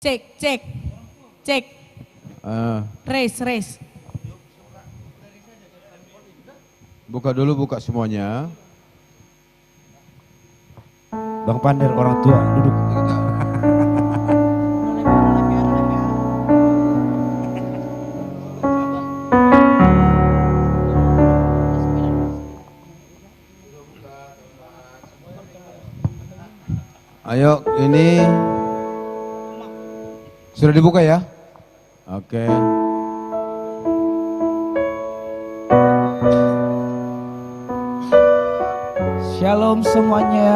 Cek, cek, cek. Ah, Race. buka dulu, buka semuanya. Bang Pander orang tua duduk. Ayo, ini sudah dibuka ya? Oke. Shalom semuanya,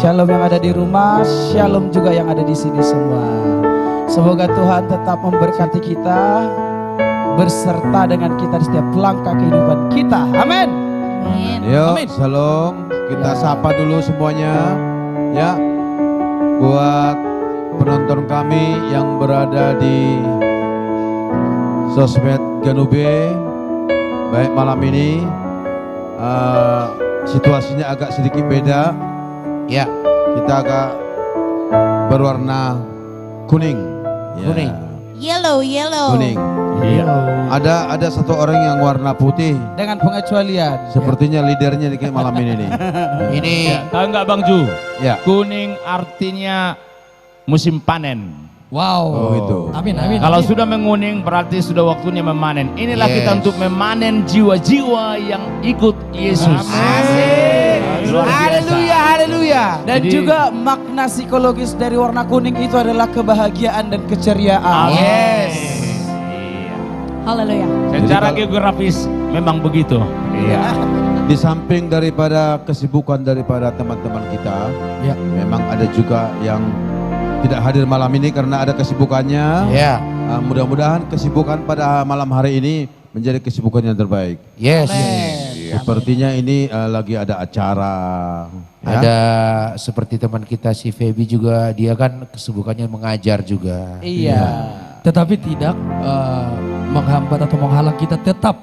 shalom yang ada di rumah, shalom juga yang ada di sini semua. Semoga Tuhan tetap memberkati kita, berserta dengan kita di setiap langkah kehidupan kita. Amin. Yuk, Amin. salam. Kita Ya. sapa dulu semuanya. Ya, buat penonton kami yang berada di sosmed Ganube, baik malam ini situasinya agak sedikit beda. Ya, kita agak berwarna kuning. Ya. Kuning. Yellow. Kuning. Iya. Ada satu orang yang warna putih. Dengan pengecualian. Sepertinya leadernya di malam ini nih. Ini tahu nggak Bang Ju? Ya. Kuning artinya musim panen. Wow. Oh, itu. Amin. Kalau sudah menguning berarti sudah waktunya memanen. Inilah Yes. kita untuk memanen jiwa-jiwa yang ikut Yesus. Asik. Luar biasa. Haleluya. Dan Jadi- juga makna psikologis dari warna kuning itu adalah kebahagiaan dan keceriaan. Amin. Yes. Iya. Haleluya. Secara Jadi geografis memang begitu. Iya. Di samping daripada kesibukan daripada teman-teman kita, Ya. memang ada juga yang tidak hadir malam ini karena ada kesibukannya. Ya. Mudah-mudahan kesibukan pada malam hari ini menjadi kesibukan yang terbaik. Yes. Sepertinya ini lagi ada acara. Ya? Ada seperti teman kita si Feby juga, dia kan kesibukannya mengajar juga. Iya. Tetapi tidak menghambat atau menghalang kita tetap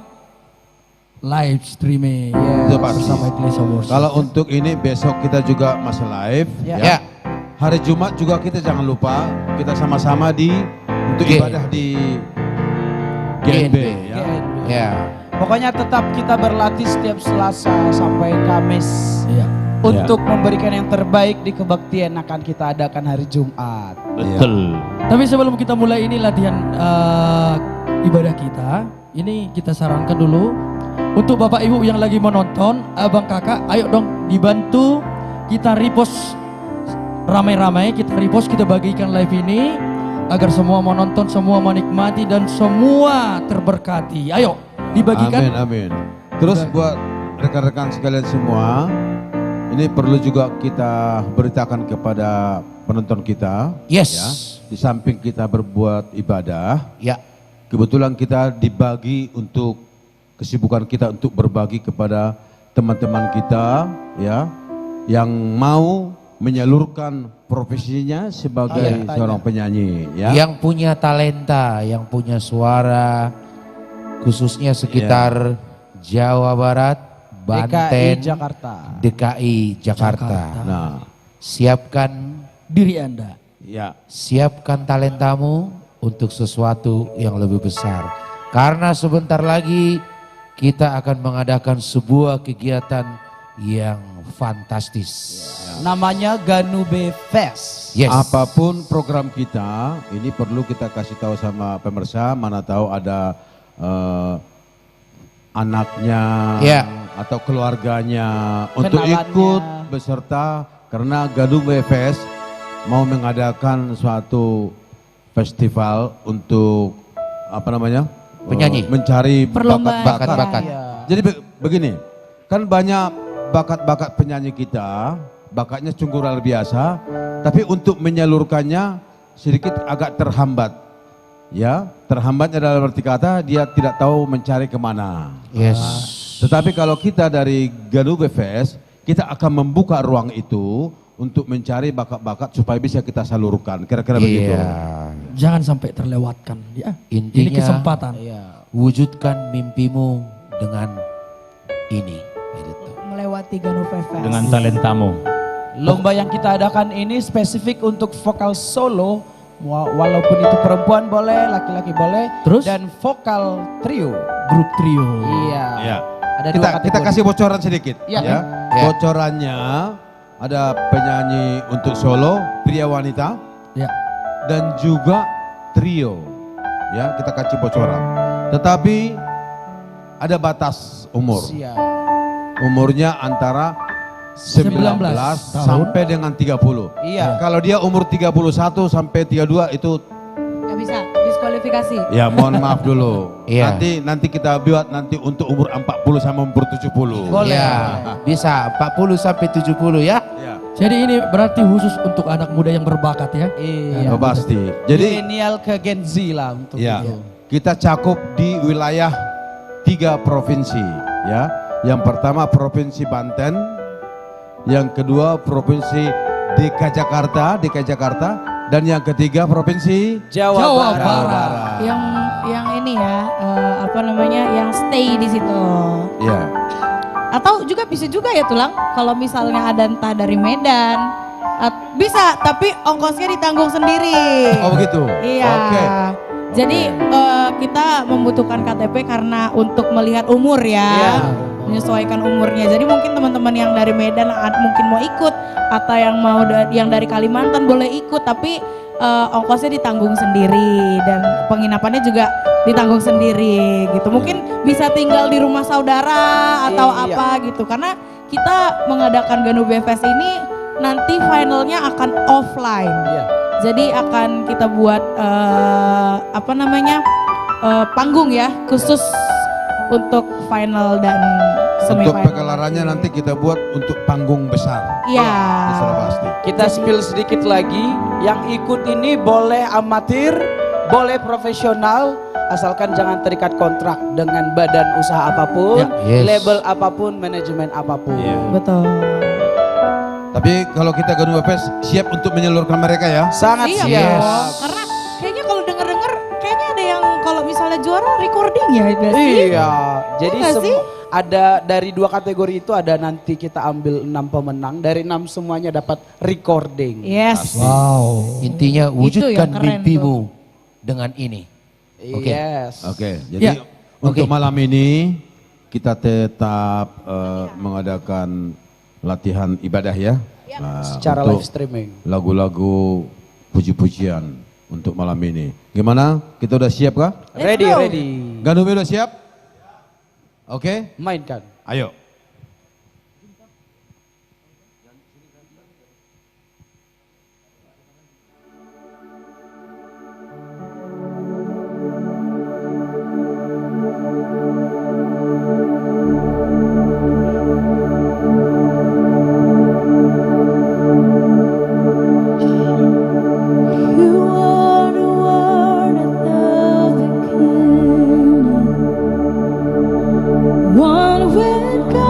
live streaming Itu pasti. bersama Iglesia Worship. Kalau untuk ini besok kita juga masih live. Ya. Hari Jumat juga kita jangan lupa kita sama-sama untuk G. ibadah di GNB. Ya. Ya. Pokoknya tetap kita berlatih setiap Selasa sampai Kamis Iya. untuk memberikan yang terbaik di kebaktian yang akan kita adakan hari Jumat. Betul. Tapi sebelum kita mulai ini latihan ibadah kita, ini kita sarankan dulu untuk Bapak Ibu yang lagi menonton, abang kakak, ayo dong dibantu kita repost ramai-ramai, kita repost, kita bagikan live ini agar semua menonton, semua menikmati dan semua terberkati. Ayo dibagikan. Amin. Terus buat rekan-rekan sekalian semua, ini perlu juga kita beritakan kepada penonton kita. Yes. Ya, di samping kita berbuat ibadah, Ya. kebetulan kita dibagi untuk kesibukan kita untuk berbagi kepada teman-teman kita, ya, yang mau menyalurkan profesinya sebagai seorang penyanyi. Ya. Yang punya talenta, yang punya suara, khususnya sekitar Jawa Barat, Banten, DKI Jakarta. DKI Jakarta. Nah, Siapkan, Diri Anda. ya. siapkan talentamu untuk sesuatu yang lebih besar. Karena sebentar lagi kita akan mengadakan sebuah kegiatan yang fantastis. Namanya Ganube Fest. Yes. Apapun program kita, ini perlu kita kasih tahu sama pemirsa, mana tahu ada anaknya Ya. atau keluarganya untuk Kenalannya. ikut beserta karena Ganube Fest mau mengadakan suatu festival untuk apa namanya? Penyanyi. Mencari Perlombaan. Bakat-bakat. Iya. Jadi begini, kan banyak bakat-bakat penyanyi kita, bakatnya sungguh luar biasa, tapi untuk menyalurkannya sedikit agak terhambat. Ya, terhambatnya dalam arti kata dia tidak tahu mencari kemana. Yes. Tetapi kalau kita dari Ganube Fest, kita akan membuka ruang itu untuk mencari bakat-bakat supaya bisa kita salurkan. Kira-kira begitu. Iya. Jangan sampai terlewatkan. Ya. Ini Intinya kesempatan. Iya. wujudkan mimpimu dengan ini. Gitu. Melewati Ganove Fest. Dengan talentamu. Lomba yang kita adakan ini spesifik untuk vokal solo walaupun itu perempuan boleh, laki-laki boleh. Terus? Dan vokal trio. Grup trio. Iya. Ya. Ada dua Kita kategori. kasih bocoran sedikit. Ya. Ya. Ya. Bocorannya ada penyanyi untuk solo, pria wanita, Ya. dan juga trio. Ya, kita kasih bocoran. Tetapi ada batas umur. Siap. Umurnya antara 19 tahun. sampai dengan 30. Iya. Kalau dia umur 31 sampai 32 itu Gak bisa, diskualifikasi. ya mohon maaf dulu. Iya. Nanti kita buat nanti untuk umur 40 sama umur 70. Boleh. Ya, bisa 40 sampai 70 ya. Ya. Jadi ini berarti khusus untuk anak muda yang berbakat ya. Iya. Oh, pasti. Jadi milenial ke Gen Z lah untuk ya, itu. kita cakup di wilayah 3 provinsi ya. Yang pertama Provinsi Banten, yang kedua Provinsi DKI Jakarta, dan yang ketiga Provinsi Jawa, Barat. Barat. Yang ini ya, apa namanya, yang stay di situ. ya. Atau juga bisa juga ya Tulang, kalau misalnya ada entah dari Medan, bisa, tapi ongkosnya ditanggung sendiri. Oh begitu. Iya. Oke. Jadi kita membutuhkan KTP karena untuk melihat umur ya. Iya. Menyesuaikan umurnya. Jadi mungkin teman-teman yang dari Medan mungkin mau ikut, atau yang dari Kalimantan boleh ikut, tapi ongkosnya ditanggung sendiri dan penginapannya juga ditanggung sendiri gitu. Mungkin bisa tinggal di rumah saudara atau Iya. apa gitu. Karena kita mengadakan Ganuba Fest ini nanti finalnya akan offline. Iya. Jadi akan kita buat panggung ya khusus untuk final dan Untuk semifinal. pegelarannya nanti kita buat untuk panggung besar. Iya. Itu sudah pasti. Kita spill sedikit lagi, yang ikut ini boleh amatir, boleh profesional, asalkan jangan terikat kontrak dengan badan usaha apapun, Ya, yes. label apapun, manajemen apapun. Iya. Betul. Tapi kalau kita Ganuba Fest siap untuk menyalurkan mereka ya. Sangat Iya siap. dong. Karena kayaknya kalau denger-denger kayaknya ada yang kalau misalnya juara recording ya biasanya. Iya, jadi Iya nggak sih? ada dari 2 kategori itu ada nanti kita ambil 6 pemenang, dari 6 semuanya dapat recording. Yes. Wow. Intinya yang wujudkan keren mimpimu dengan ini. Oke. Yes. Oke, jadi Ya. untuk Oke. malam ini kita tetap mengadakan latihan ibadah ya. Nah, Secara untuk live streaming. lagu-lagu puji-pujian untuk malam ini. Gimana? Kita udah siap kah? Ready, go. ready. Ganuba udah siap? Oke, Mainkan. ayo. You are the one I love and one with God.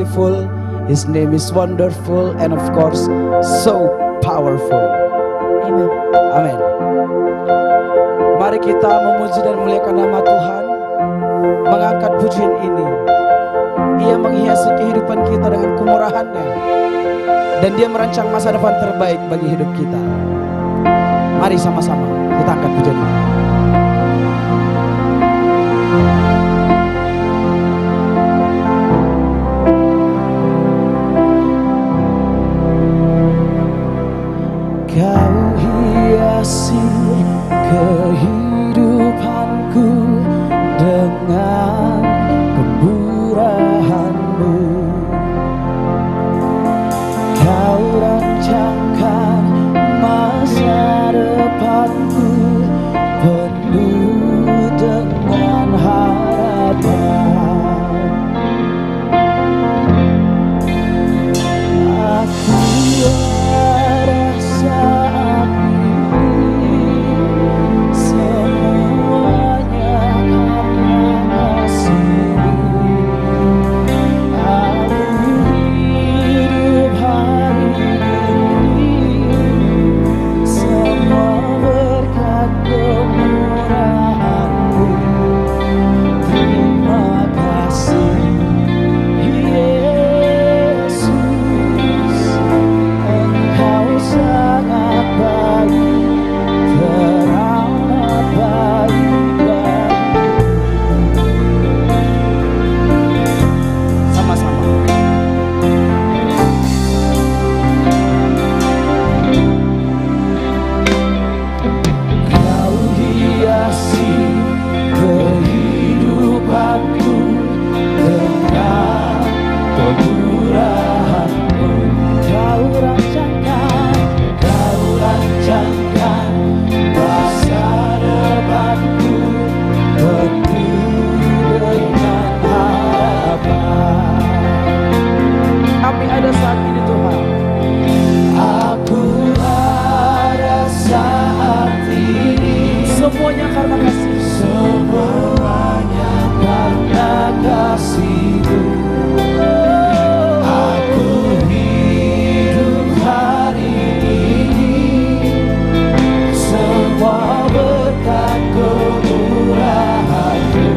beautiful, His name is wonderful, and of course so powerful. Amen. Amin. Mari kita memuji dan memuliakan nama Tuhan, mengangkat pujian ini. Ia menghiasi kehidupan kita dengan kemurahan-Nya, dan Dia merancang masa depan terbaik bagi hidup kita. Mari sama-sama kita angkat pujian ini. Kau hiasi kehidupanku dengan kemurahan-Mu. Kau rancangkan masa depanku penuh dengan harapan. Aku ada saat ini, semuanya karena kasih-Mu. Aku hidup hari ini, semua berkat kemurahan-Mu. Terima kasih Yesus, Engkau sangat baik, teramat baik bagiku. Sama-sama. Kau hiasi kehidupanku dengan kemurahan-Mu. Kau rancangkan masa depanku penuh dengan harapan. Kami ada saat ini Tuhan. Aku ada saat ini, semuanya karena kasih. Semuanya karena kasih-Mu. Aku hidup hari ini, semua berkat kemurahan-Mu.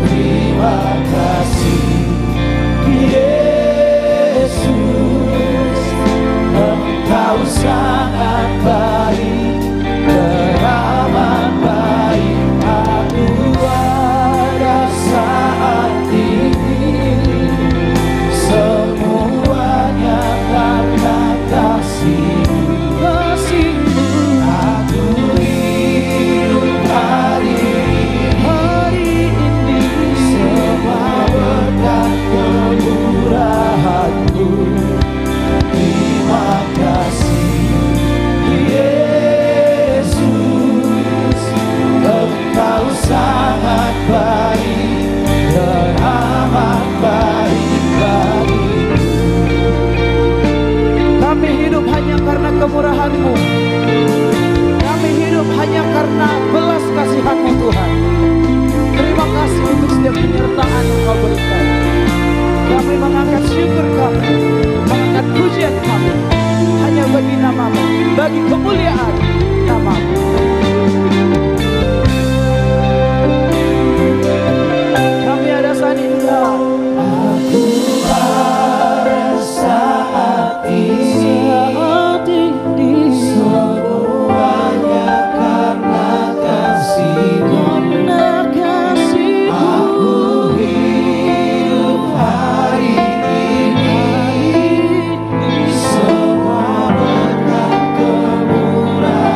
Terima kasih Yesus, Engkau sangat baik, teramat baik. Aku ada saat ini, semuanya karena kasih-Mu. Aku hidup hari ini, semua berkat kemurahan-Mu. Terima kasih Yesus, Engkau sangat baik, teramat baik bagiku. Kami hidup hanya karena kemurahan-Mu. Kami hidup hanya karena belas kasihan-Mu Tuhan. Terima kasih untuk setiap penyertaan yang Kau berikan. Kami mengangkat syukur kami, mengangkat pujian kami hanya bagi nama-Mu, bagi kemuliaan nama-Mu. Kami ada saat ini Tuhan. Aku ada saat ini, semuanya karena kasih-Mu. Aku hidup hari ini, semua berkat kemurahan-Mu.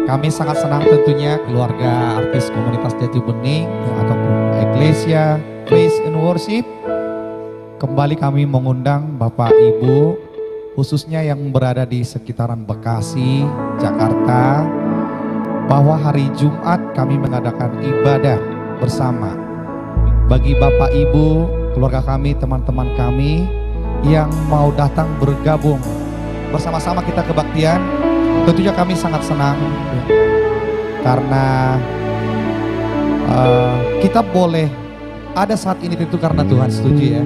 Kami sangat senang tentunya keluarga artis komunitas Jati Bening ataupun Eklesia Praise and Worship. Kembali kami mengundang Bapak Ibu khususnya yang berada di sekitaran Bekasi, Jakarta, bahwa hari Jumat kami mengadakan ibadah bersama. Bagi Bapak Ibu, keluarga kami, teman-teman kami yang mau datang bergabung bersama-sama kita kebaktian, tentunya kami sangat senang karena kita boleh ada saat ini tentu karena Tuhan setuju ya.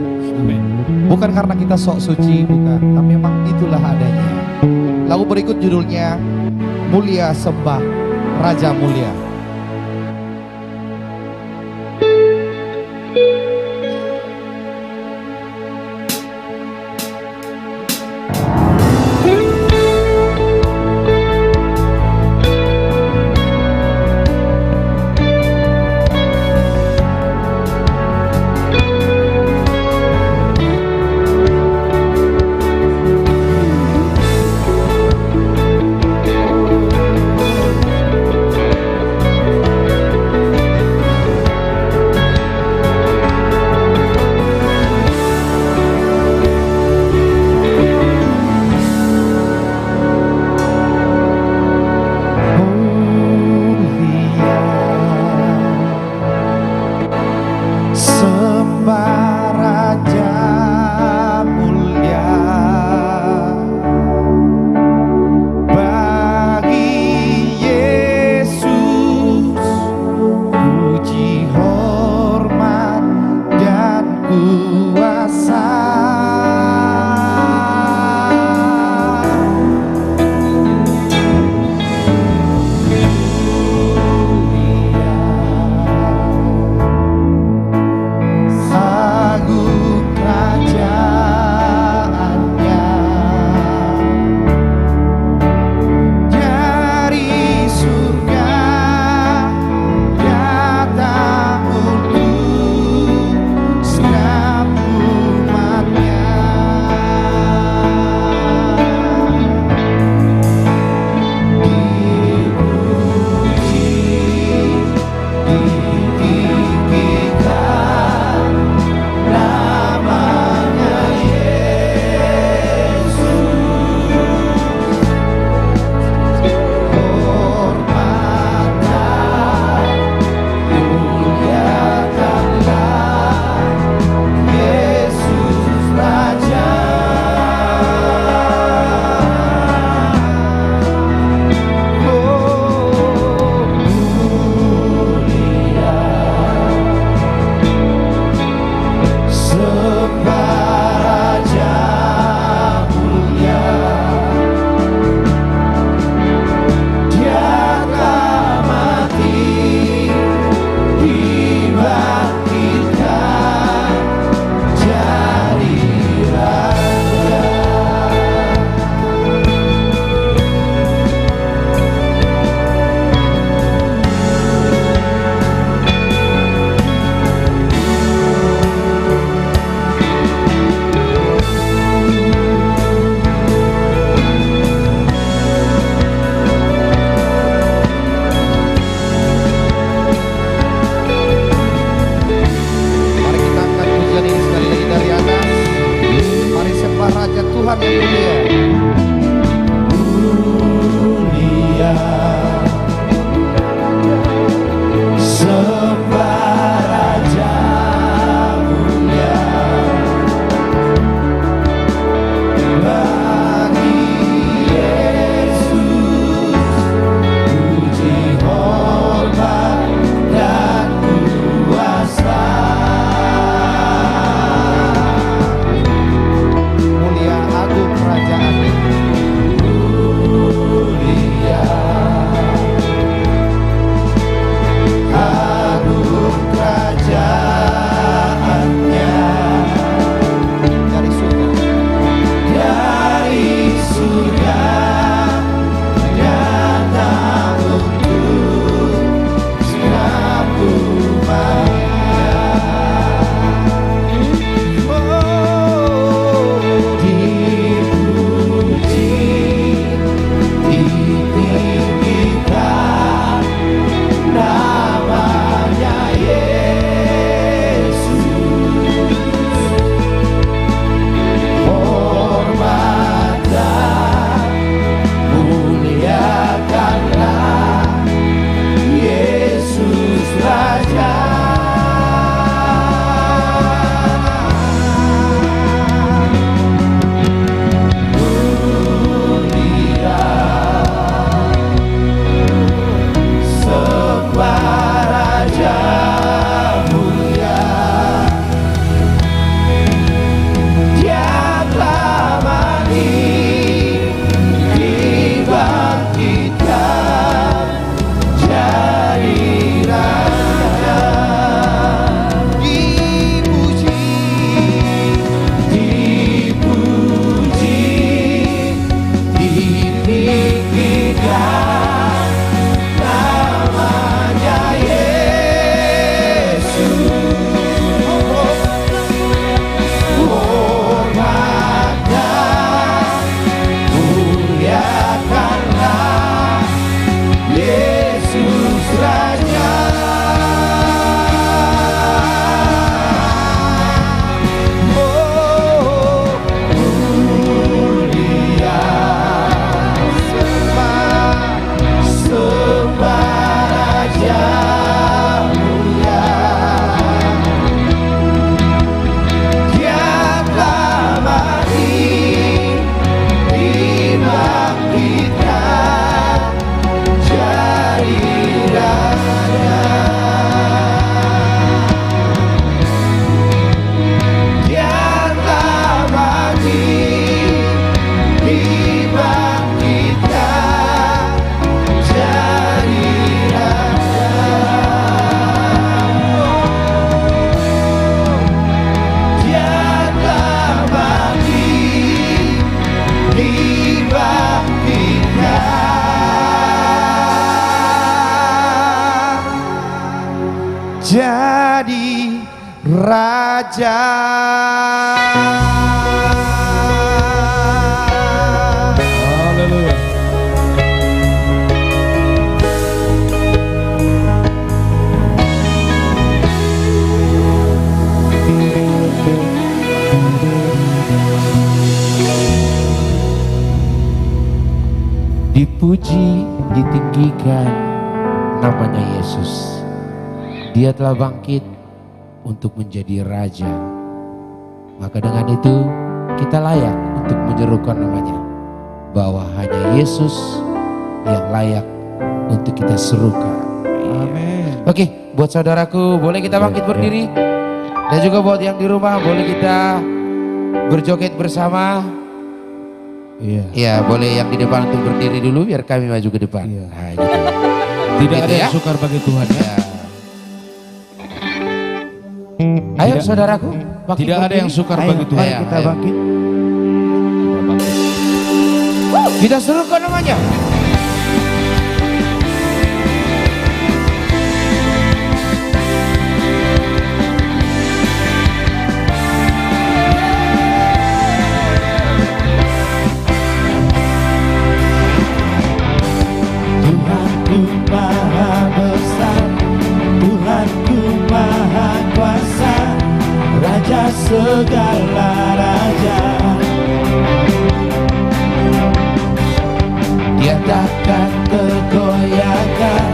Bukan karena kita sok suci, bukan, tapi memang itulah adanya. Lagu berikut judulnya Mulia Sembah Raja Mulia. jadi raja. Haleluya. Dipuji, ditinggikan namanya Yesus. Dia telah bangkit untuk menjadi raja. Maka dengan itu kita layak untuk menyerukan namanya, bahwa hanya Yesus yang layak untuk kita serukan. Amin. Oke, buat saudaraku boleh kita bangkit berdiri. Dan juga buat yang di rumah boleh kita berjoget bersama. Iya. Ya, boleh yang di depan untuk berdiri dulu biar kami maju ke depan. Iya. Nah, gitu. Tidak Gitu ada ya. yang sukar bagi Tuhan ya. Ya. Ayo saudaraku, bangkit Tidak ada berdiri. yang sukar Ayo, bagi Tuhan. ayo, Kita ayo. bangkit. Kita serukan namanya. Tuhanku maha besar, Tuhanku maha kuasa, Raja segala raja. Dia takkan tergoyahkan,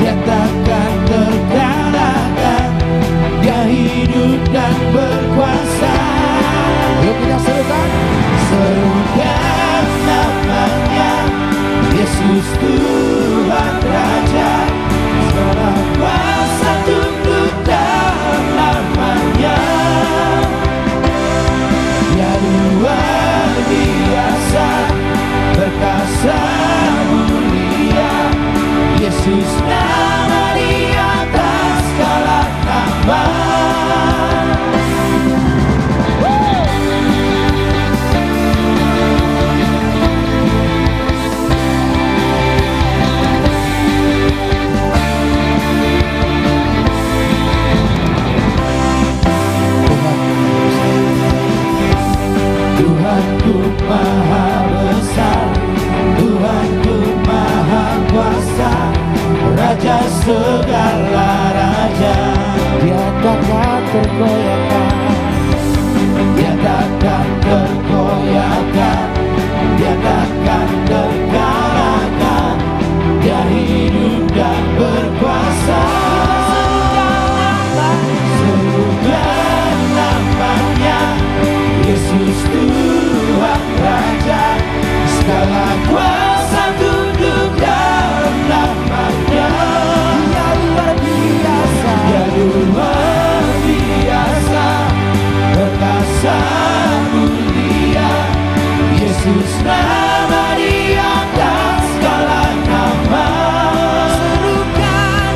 dia takkan terkalahkan, dia hidup dan berkuasa. Yuk kita serukan. Serukan namanya, Yesus Tuhan Raja, segala kuasa tunduk dalam namanya. Dia luar biasa, perkasa mulia, Yesus nama di atas segala nama. Tuhanku maha besar, Tuhanku maha kuasa, Raja segala raja. Dia takkan tergoyahkan, dia takkan tergoyahkan, dia takkan terkalahkan, dia hidup dan berkuasa. Serukan namanya, Yesus Tuhan Raja, segala kuasa tunduk dalam namanya. Dia luar biasa, dia luar biasa, perkasa mulia, Yesus nama di atas segala nama. Serukan,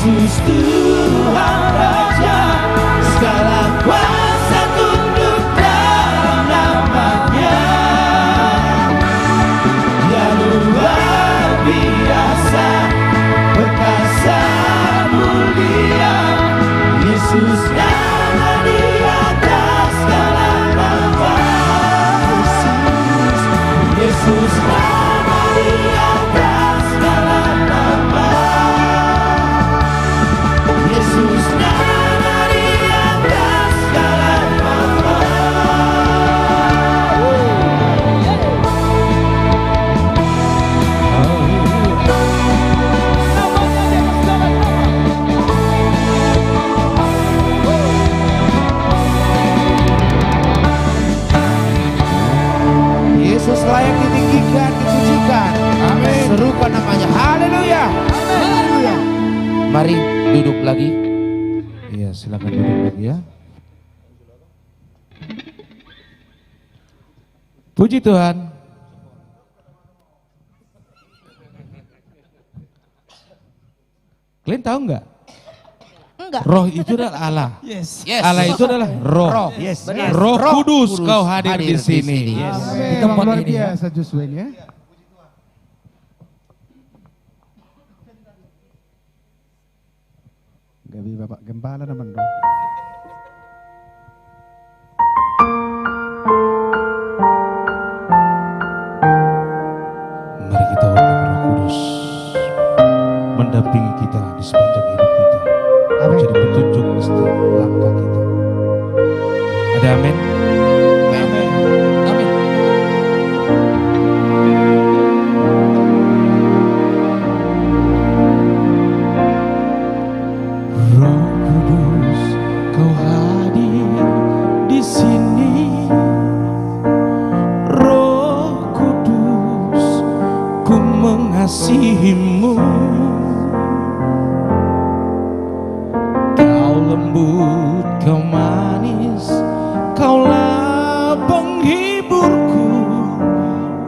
Yesus Tuhan Raja, segala kuasa tunduk dalam nama-Nya. Dia luar biasa, perkasa mulia. Yesus nama di atas segala nama. Yesus nama di atas segala nama. Yesus nama di atas segala nama. Yesus layak ditinggikan, disucikan. Amin. Serukan namanya. Haleluya. Haleluya. Mari duduk lagi. Iya, silakan duduk lagi ya. Puji Tuhan. Kalian tahu nggak? Enggak. Roh itu adalah Allah. Yes. Allah itu adalah Roh. Yes. Roh Kudus kau hadir di sini. Di tempat luar ini ya. biasa Joshua ini ya. Gabi Bapak Gembala naman dong. Mari kita undang Roh Kudus mendampingi kita di sepanjang hidup kita, menjadi petunjuk di setiap langkah kita. Ada amin? Amin. Amin. Roh Kudus, kau hadir di sini. Roh Kudus, ku mengasihimu. Kau lembut, kau manis, kaulah penghiburku,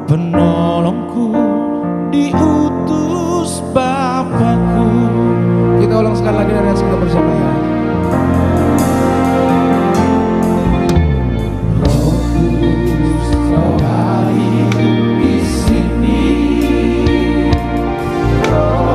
penolongku, diutus Bapakku. Kita ulang sekali lagi dari kita bersama ya. Roh Kudus, kau hadir di sini. Roh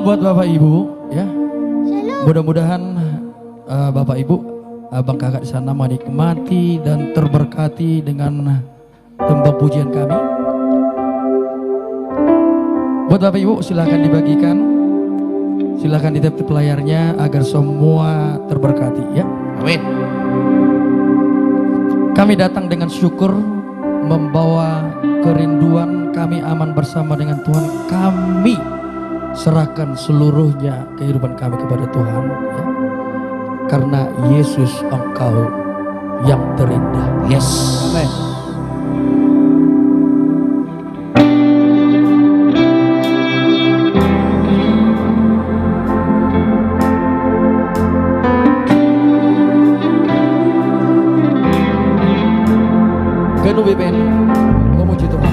Shalom buat Bapak Ibu ya. Mudah-mudahan Bapak Ibu, abang kakak di sana menikmati dan terberkati dengan tembang pujian kami. Buat Bapak Ibu silakan dibagikan, silakan ditip layarnya agar semua terberkati ya. Amin. Kami datang dengan syukur, membawa kerinduan, kami aman bersama dengan Tuhan. Kami serahkan seluruhnya kehidupan kami kepada Tuhan ya. Karena Yesus Engkau yang terindah. Yes. Amin. Ganu BPN, memuji Tuhan.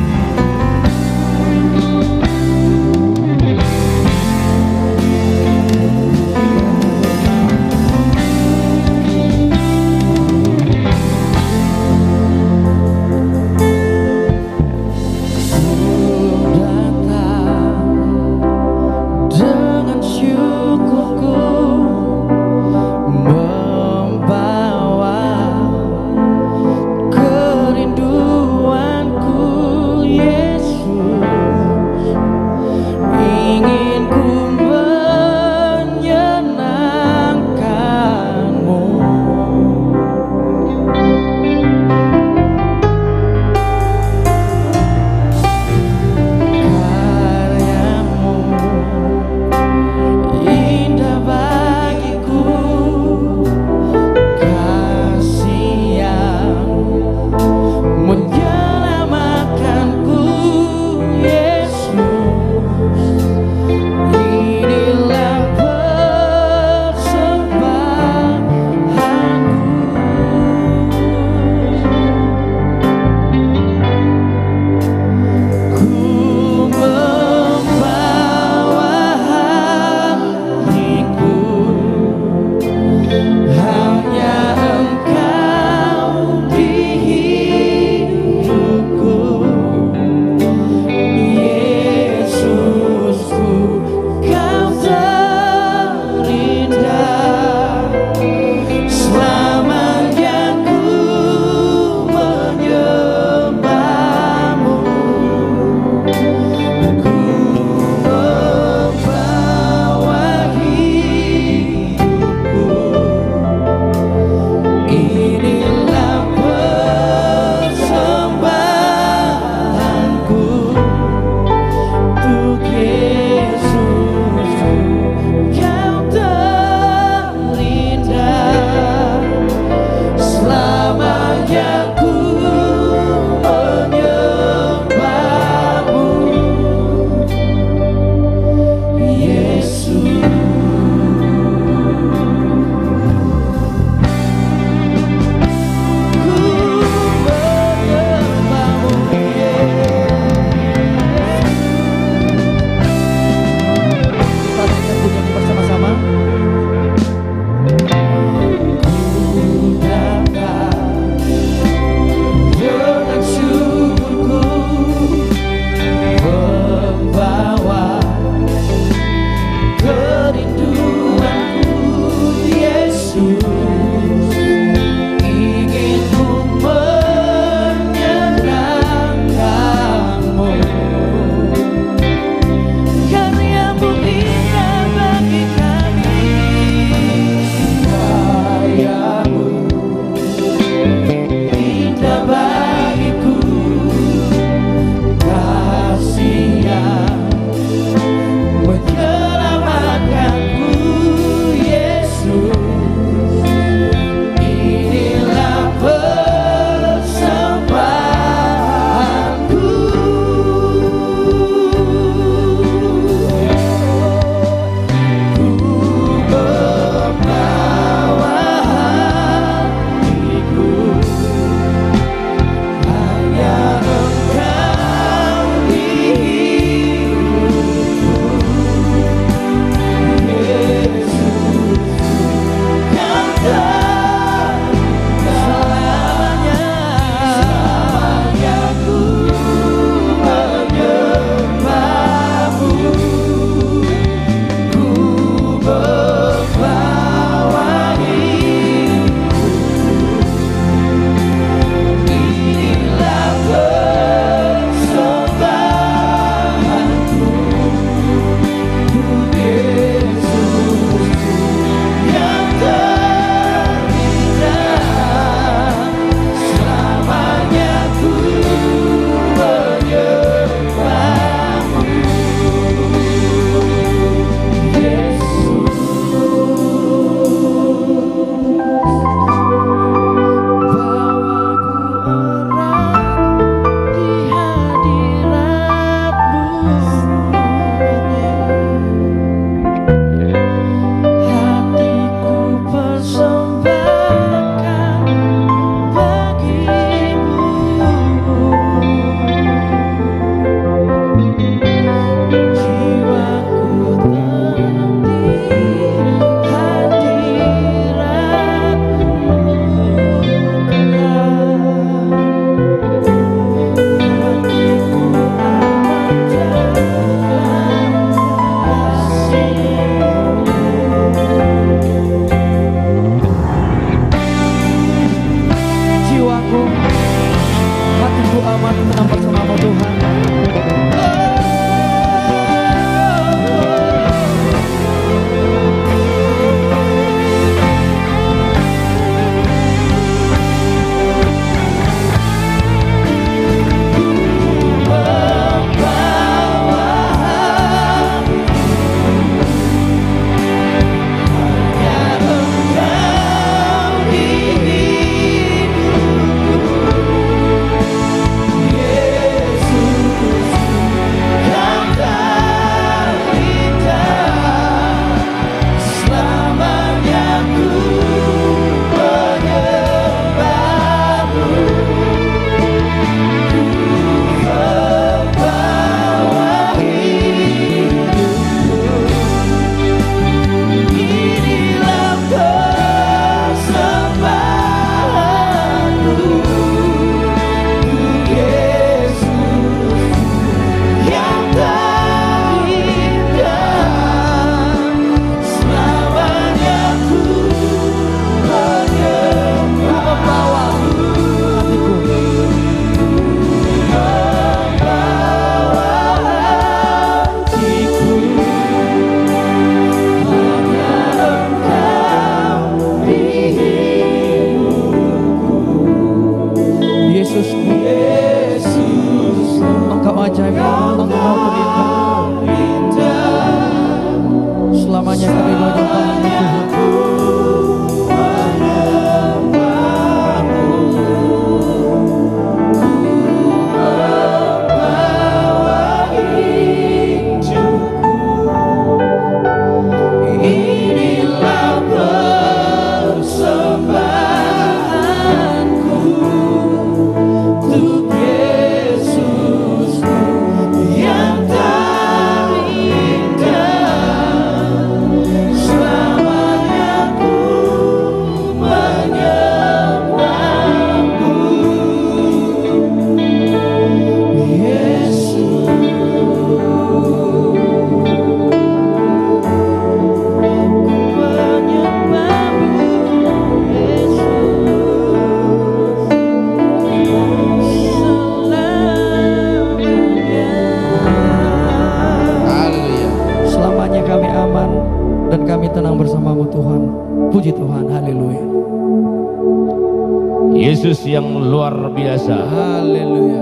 Yesus yang luar biasa. Haleluya.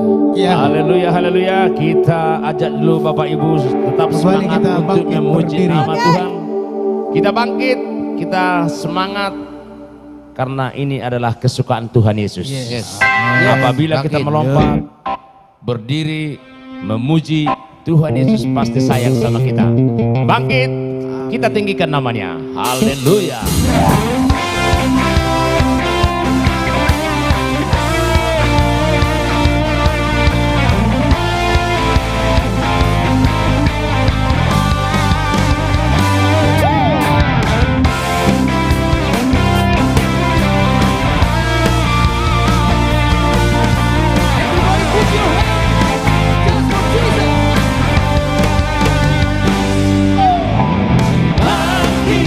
Haleluya, haleluya. Kita ajak dulu Bapak Ibu tetap semangat untuk memuji nama Tuhan. Kita bangkit, kita semangat karena ini adalah kesukaan Tuhan Yesus. Apabila kita melompat, berdiri, memuji Tuhan Yesus, pasti sayang sama kita. Bangkit, kita tinggikan namanya. Haleluya. Bangkit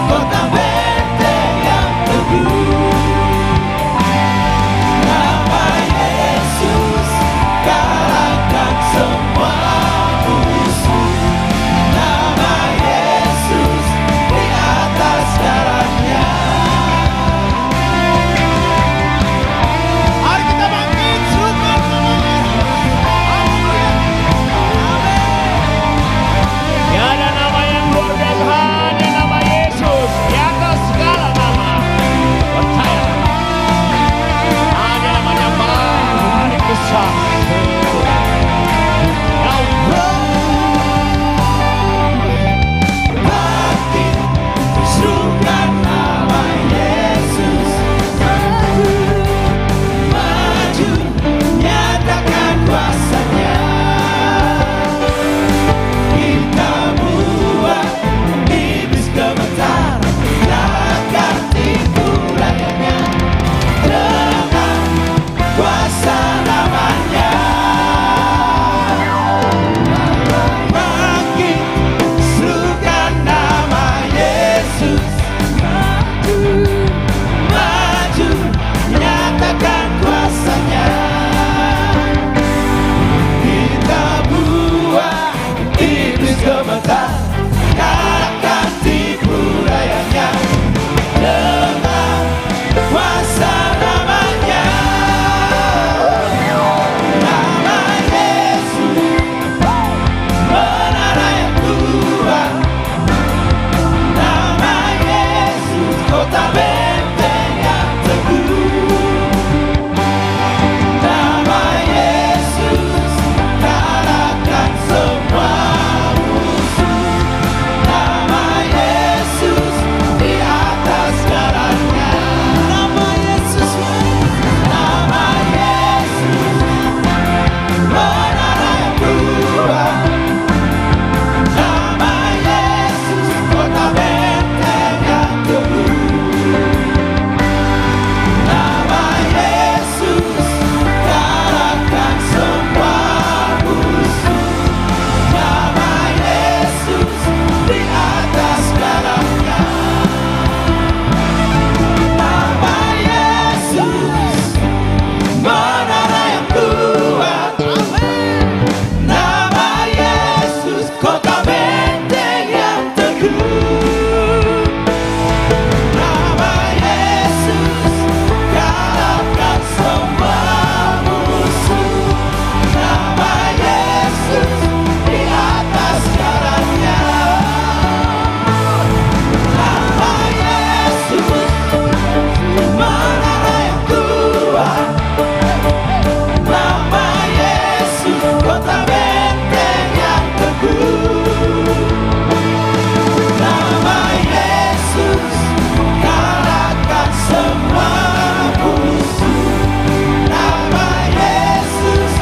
kota benteng yang teguh. Nama Yesus kalahkan semua musuh. Nama Yesus di atas segalanya. Mari kita bangkit, serukan namanya. Haleluya. Tiada nama yang luar biasa, hanya nama Yesus di atas segala nama. Percaya, hanya namanya paling besar. Bangkit, serukan nama Yesus. Maju, nyatakan kuasanya. Kita buat iblis gemetar, takkan tipu layaknya. Dengan kuasa namanya. Bangkit, serukan nama Yesus. Maju, nyatakan kuasanya. Kita buat iblis gemetar, takkan tipu layaknya. Dengan kuasa namanya. Nama Yesus, menara yang kuat. Nama Yesus, kota benteng yang teguh. Nama Yesus kalahkan semua musuh. Nama Yesus di atas segalanya. Nama Yesus, nama Yesus, menara yang kuat. Nama Yesus, kota benteng yang teguh. Nama Yesus kalahkan semua musuh. Nama Yesus di atas segalanya. Nama Yesus, menara yang kuat. Nama Yesus, kota benteng yang teguh. Nama Yesus kalahkan semua musuh. Nama Yesus di atas segalanya. Nama Yesus, menara yang kuat. Nama Yesus, kota benteng yang teguh. Nama Yesus kalahkan semua musuh. Nama Yesus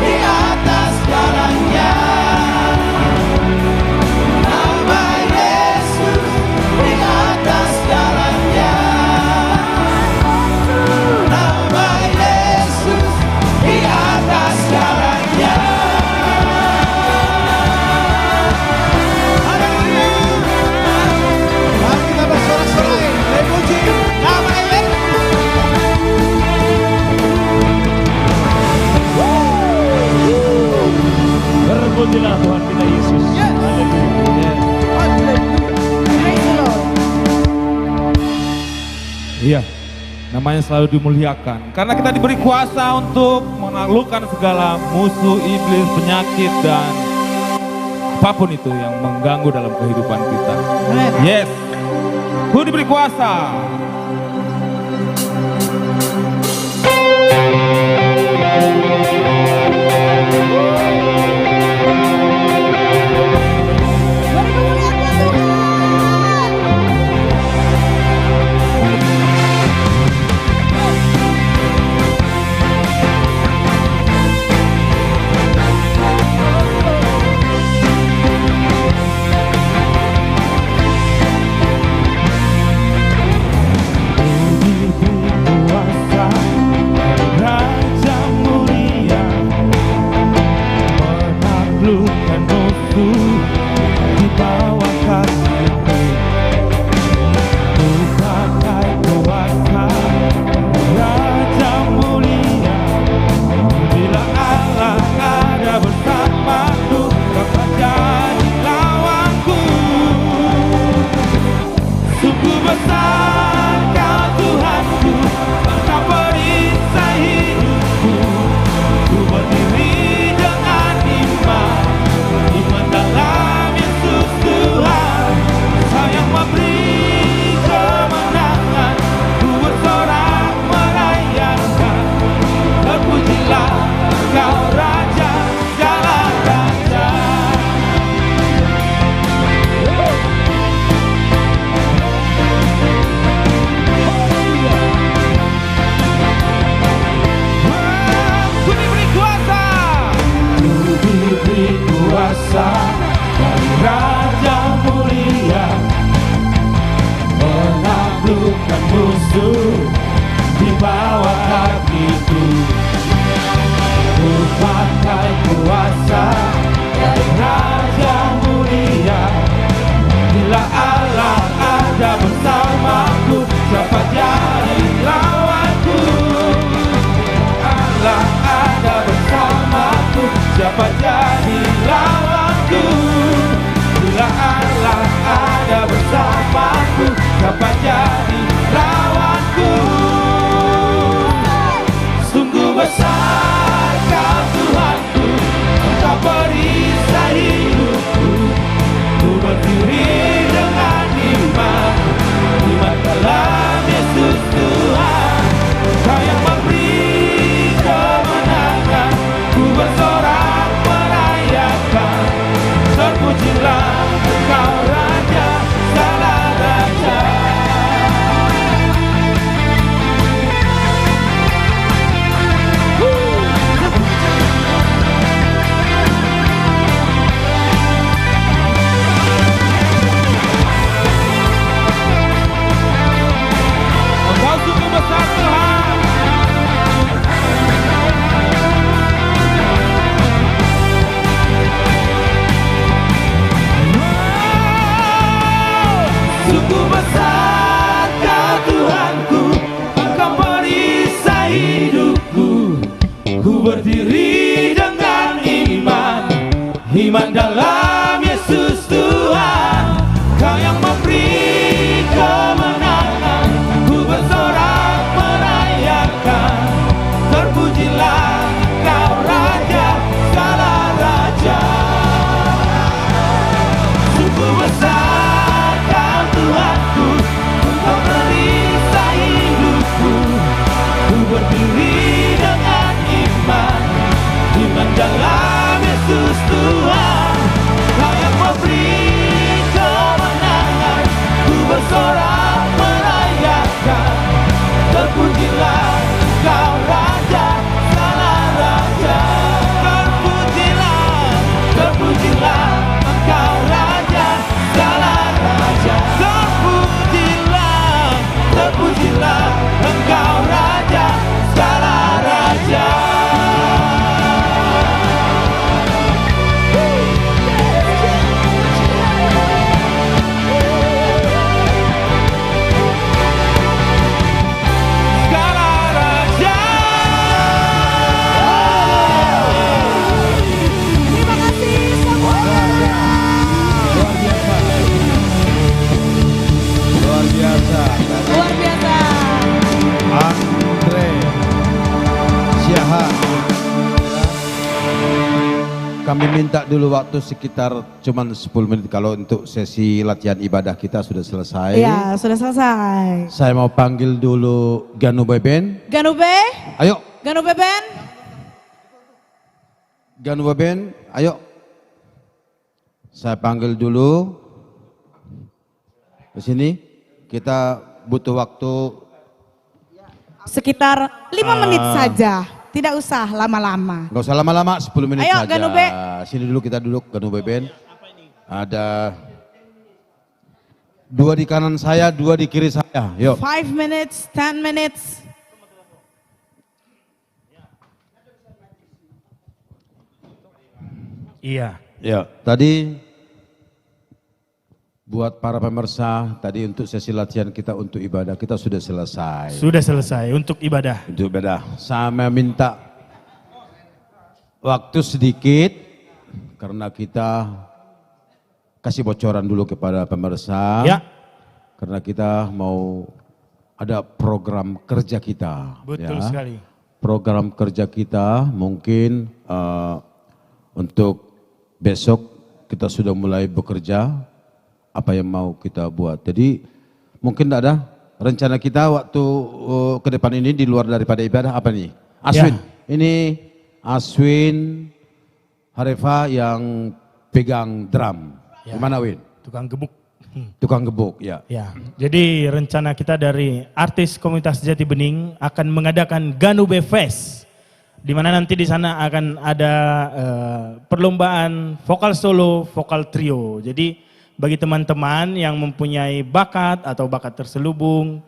di atas segalanya. Nama Yesus di atas segalanya. Nama Yesus di atas segalanya. Haleluya. Mari kita bersorak-sorai memuji nama Terpujilah Tuhan kita Yesus. Haleluya. Iya, namanya selalu dimuliakan. Karena kita diberi kuasa untuk menaklukkan segala musuh, iblis, penyakit, dan apapun itu yang mengganggu dalam kehidupan kita. Yes, ku diberi kuasa. Kuasa besar Kau Tuhanku, Engkau perisai hidupku. Ku berdiri dengan iman, iman dalam Yesus Tuhan. Kau yang memberi kemenangan, ku bersorak merayakan. Terpujilah Kau Raja segala raja. Ku diberi kuasa, ku diberi kuasa dari Raja mulia, menaklukkan musuh di bawah kakiku. Ku pakai kuasa dari Raja mulia. Bila Allah ada bersamaku, siapa jadi lawanku? Allah ada bersamaku, siapa jadi lawanku? Bila Allah ada bersamaku, siapa jadi lawanku? Sungguh besar Kau Tuhanku, Engkau perisai hidupku. Ku berdiri dengan iman, iman dalam Yesus Tuhan. Kau yang memberi kemenangan, ku bersorak merayakan. Terpujilah Engkau Raja segala raja. Engkau sungguh besar Tuhan. Sungguh besar Kau Tuhanku, Engkau perisai hidupku. Ku berdiri dengan iman, iman dalam Yesus Tuhan. Kau yang memberi kemenangan, ku bersorak merayakan. Terpujilah Kau Raja segala raja. Sungguh besar Kau Tuhanku, Engkau perisai hidupku. Ku berdiri dengan iman, iman dalam Yesus Tuhan. Kau yang memberi kemenangan, ku bersorak merayakan. Terpujilah Kau Raja segala raja. Terpujilah, terpujilah Engkau Raja segala raja. Terpujilah, terpujilah Engkau Raja segala raja. Segala raja. Terima kasih semua. Luar biasa. Luar biasa. Andre Siahaan. Kami minta dulu waktu sekitar cuman 10 menit kalau untuk sesi latihan ibadah kita sudah selesai. Ya, sudah selesai. Saya mau panggil dulu Ganu Beben. Ganube, Ayo, Ganube Ben. Ganu Beben, ayo. Saya panggil dulu. Ke sini. Kita butuh waktu Sekitar 5 menit saja. Tidak usah lama-lama. nggak usah lama-lama, 10 menit Ayo, saja. Ganu Be. Sini dulu kita duduk, Ganu Beben. Ada 2 di kanan saya, 2 di kiri saya. Yuk. 5 minutes, 10 minutes. Iya. Ya, tadi buat para pemirsa, tadi untuk sesi latihan kita untuk ibadah kita sudah selesai. Sudah selesai untuk ibadah. Untuk ibadah, saya minta waktu sedikit karena kita kasih bocoran dulu kepada pemirsa. Ya. karena kita mau ada program kerja kita. Betul ya. sekali. Program kerja kita mungkin untuk besok kita sudah mulai bekerja apa yang mau kita buat. Jadi mungkin ada rencana kita waktu ke depan ini di luar daripada ibadah apa nih? Aswin. Ini Aswin Harefa yang pegang drum. Gimana Win? Tukang gebuk. Tukang gebuk, ya. Ya, jadi rencana kita dari artis komunitas Jati Bening akan mengadakan Ganube Fest, di mana nanti di sana akan ada perlombaan vokal solo, vokal trio. Jadi bagi teman-teman yang mempunyai bakat atau bakat terselubung,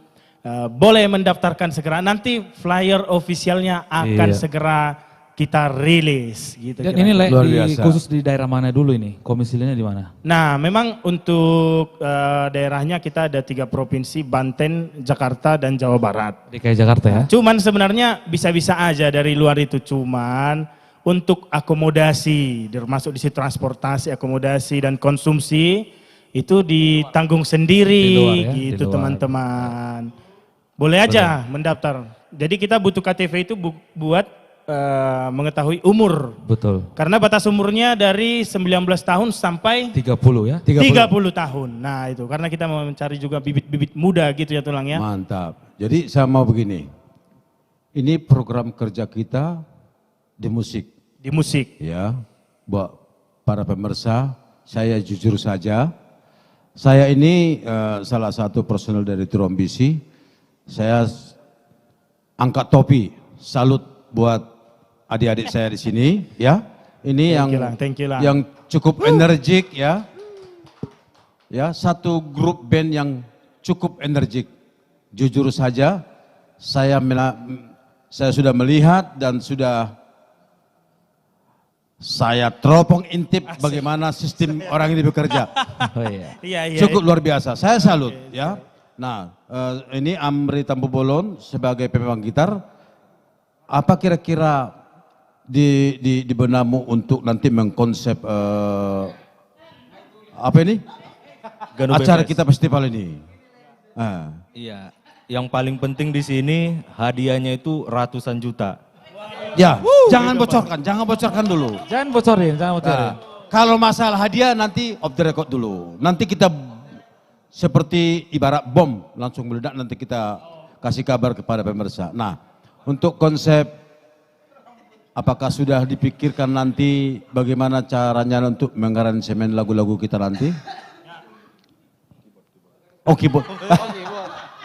boleh mendaftarkan segera. Nanti flyer ofisialnya akan segera kita rilis gitu. Dan ini Luar biasa. khusus di daerah mana dulu ini? Komisilinya di mana? Nah, memang untuk daerahnya kita ada 3 provinsi, Banten, Jakarta, dan Jawa Barat. DKI Jakarta ya? Cuman sebenarnya bisa-bisa aja dari luar itu, cuman untuk akomodasi, termasuk di situ transportasi, akomodasi, dan konsumsi, itu ditanggung sendiri Di luar ya? gitu Di luar. teman-teman. Boleh aja mendaftar. Jadi kita butuh KTP itu buat mengetahui umur. Betul. Karena batas umurnya dari 19 tahun sampai 30 ya? 30 tahun. Nah itu, karena kita mau mencari juga bibit-bibit muda gitu ya Tulang ya. Mantap. Jadi saya mau begini. Ini program kerja kita di musik. Di musik. Ya, buat para pemirsa, saya jujur saja. Saya ini salah satu personel dari Trombisi. Saya angkat topi, salut buat adik-adik saya di sini, ya. Ini Thank you lah. yang cukup energik, ya. Ya, satu grup band yang cukup energik. Jujur saja, saya sudah melihat dan sudah saya teropong intip bagaimana sistem orang ini bekerja. Oh iya. Iya. Cukup luar biasa. Saya salut, ya. Nah, ini Amri Tambubolon sebagai pemain gitar. Apa kira-kira di benakmu untuk nanti mengkonsep apa ini? Acara kita festival ini. Iya, yang paling penting di sini hadiahnya itu ratusan juta. Ya, jangan bocorkan dulu. Jangan bocorin. Nah, kalau masalah hadiah nanti off the record dulu. Nanti kita seperti ibarat bom langsung meledak, nanti kita kasih kabar kepada pemirsa. Nah, untuk konsep apakah sudah dipikirkan nanti bagaimana caranya untuk mengaransemen lagu-lagu kita nanti? Oh keyboard.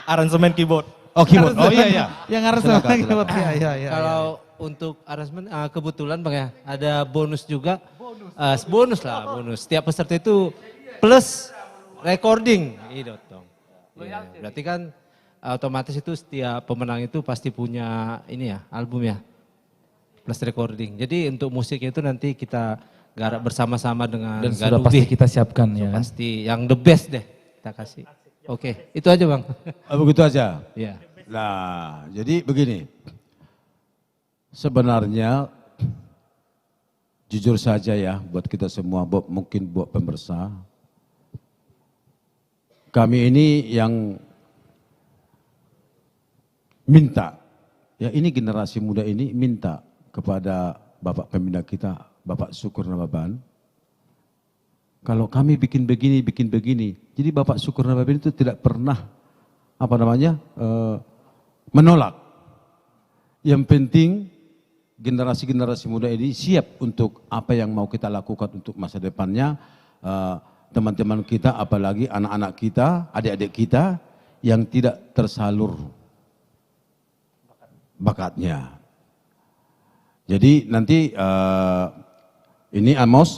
Aransemen keyboard. Oh keyboard. Oh iya. Yang harus Silakan, keyboard. silakan. Iya. Kalau untuk aransemen kebetulan Bang ya, ada bonus juga. Bonus. Setiap peserta itu plus recording. Iya dong. Ya, berarti kan otomatis itu setiap pemenang itu pasti punya ini ya, album ya. Plus recording. Jadi untuk musiknya itu nanti kita garap bersama-sama dengan Dan sudah pasti kita siapkan ya. Pasti yang the best deh kita kasih. Oke, itu aja Bang. Begitu aja. Iya. Nah, jadi begini. Sebenarnya jujur saja ya buat kita semua, mungkin buat pemirsa. Kami ini yang minta, ya ini generasi muda ini minta kepada Bapak Pembina kita, Bapak Syukur Nababan. Kalau kami bikin begini. Jadi Bapak Syukur Nababan itu tidak pernah menolak. Yang penting generasi-generasi muda ini siap untuk apa yang mau kita lakukan untuk masa depannya. Teman-teman kita, apalagi anak-anak kita, adik-adik kita yang tidak tersalur bakatnya. Jadi nanti ini Amos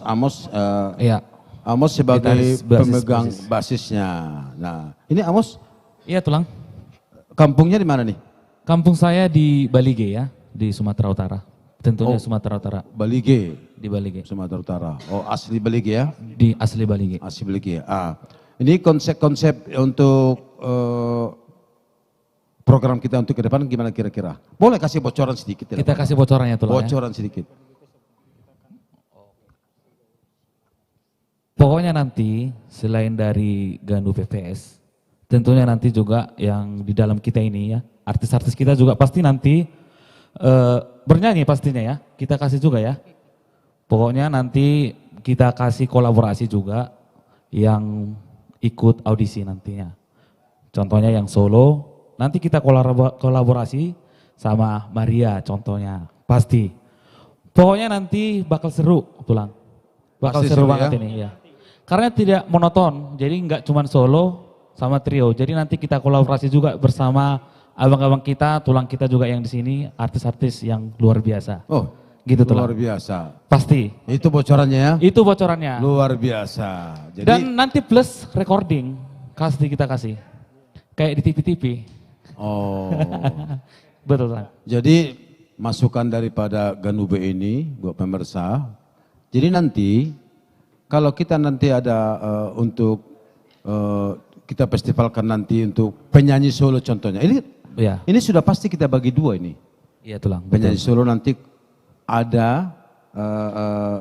sebagai pemegang basisnya. Nah, ini Amos. Iya Tulang. Kampungnya di mana nih? Kampung saya di Balige ya, di Sumatera Utara. Tentunya Sumatera Utara. Balige. Di Balige. Sumatera Utara. Oh asli Balige ya? Di asli Balige. Asli Balige. Ini konsep-konsep untuk program kita untuk ke depan gimana kira-kira? Boleh kasih bocoran sedikit? Kita kasih bocorannya Tulang ya. Bocoran sedikit. Pokoknya nanti selain dari Ganube PPS, tentunya nanti juga yang di dalam kita ini ya, artis-artis kita juga pasti nanti bernyanyi pastinya ya, kita kasih juga ya. Pokoknya nanti kita kasih kolaborasi juga yang ikut audisi nantinya. Contohnya yang solo, nanti kita kolaborasi sama Maria contohnya, pasti. Pokoknya nanti bakal seru, Tulang. Bakal Pasti seru seru banget ya. ini ya. Karena tidak monoton, jadi nggak cuma solo sama trio. Jadi nanti kita kolaborasi juga bersama abang-abang kita, tulang kita juga yang di sini, artis-artis yang luar biasa. Oh, gitu Tulang. luar biasa. Pasti. Itu bocorannya ya? Itu bocorannya. Luar biasa. Jadi Dan nanti plus recording, kita kasih. Kayak di TV-TV. oh. Betul Tulang. Jadi masukan daripada Ganube ini buat pemirsa. Jadi nanti kalau kita nanti ada untuk kita festivalkan nanti untuk penyanyi solo contohnya. Ya. Ini sudah pasti kita bagi dua ini. Iya Tulang. Penyanyi solo nanti ada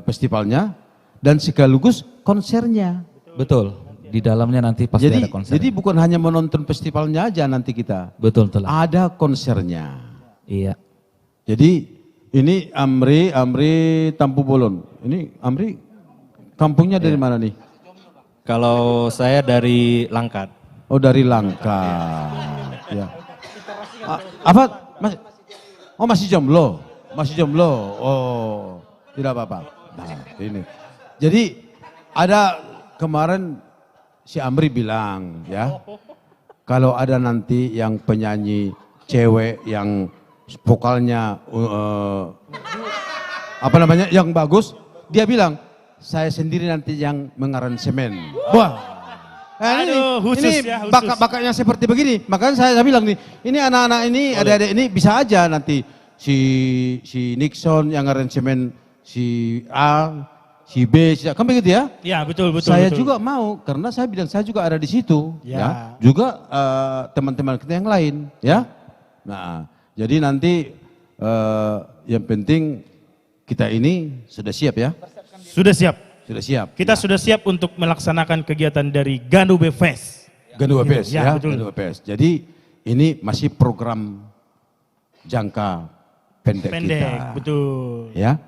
festivalnya dan sekaligus konsernya. Betul. Di dalamnya nanti pasti ada konser. Jadi bukan hanya menonton festivalnya aja nanti kita. Betul Tulang. Ada konsernya. Iya. Jadi ini Amri Tampu Bolon. Ini Amri kampungnya dari mana nih? Kalau saya dari Langkat. Oh dari Langkat. Ya. Apa? Masih jomblo. Masih jomblo. Oh, tidak apa-apa. Nah, ini. Jadi ada kemarin si Amri bilang ya, kalau ada nanti yang penyanyi cewek yang vokalnya apa namanya yang bagus, dia bilang saya sendiri nanti yang mengaransemen. Wah, Aduh, khusus ini ya, khusus. bakat-bakatnya seperti begini. Makanya saya bilang nih, ini anak-anak ini, adik-adik ini bisa aja nanti si Nixon yang aransemen, si A, si B, kan begitu ya? Ya betul betul. Saya betul. juga mau, karena saya bilang saya juga ada di situ, Ya. ya. Juga teman-teman kita yang lain, ya. Nah, jadi nanti yang penting kita ini sudah siap ya. Sudah siap. Sudah siap. Kita sudah siap untuk melaksanakan kegiatan dari Ganube Fest. Ganube Fest Ya, ya. betul. Ganube Fest. Jadi ini masih program jangka pendek kita. Betul. Ya.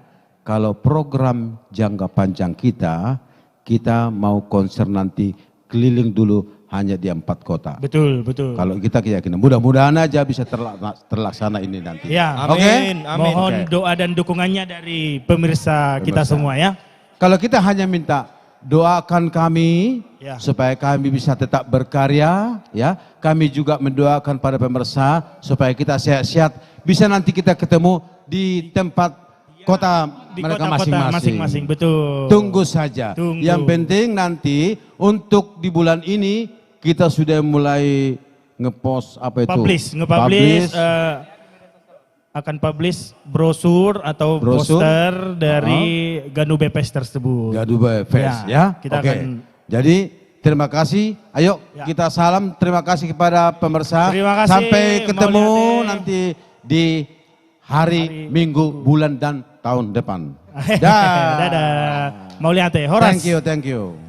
Kalau program jangka panjang kita mau konser nanti keliling dulu hanya di 4 kota. Betul, betul. Kalau kita keyakinan, mudah-mudahan aja bisa terlaksana ini nanti. Ya, Oke? Mohon doa dan dukungannya dari pemirsa kita semua ya. Kalau kita hanya minta doakan kami Ya. supaya kami bisa tetap berkarya, ya. Kami juga mendoakan pada pemirsa supaya kita sehat-sehat, bisa nanti kita ketemu di tempat kota Di mereka kota-kota masing-masing. masing-masing, betul. Tunggu saja. Tunggu. Yang penting nanti untuk di bulan ini kita sudah mulai ngepost apa itu? Nge-publish, akan publish brosur atau poster dari Ganube Fest tersebut. Ganube Fest ya. Kita Oke. akan Jadi terima kasih. Ayo kita salam terima kasih kepada pemirsa. Terima kasih, Sampai ketemu Mauliate. nanti di hari Minggu, bulan dan tahun depan. Dadah. Mauliate, Horas. Thank you.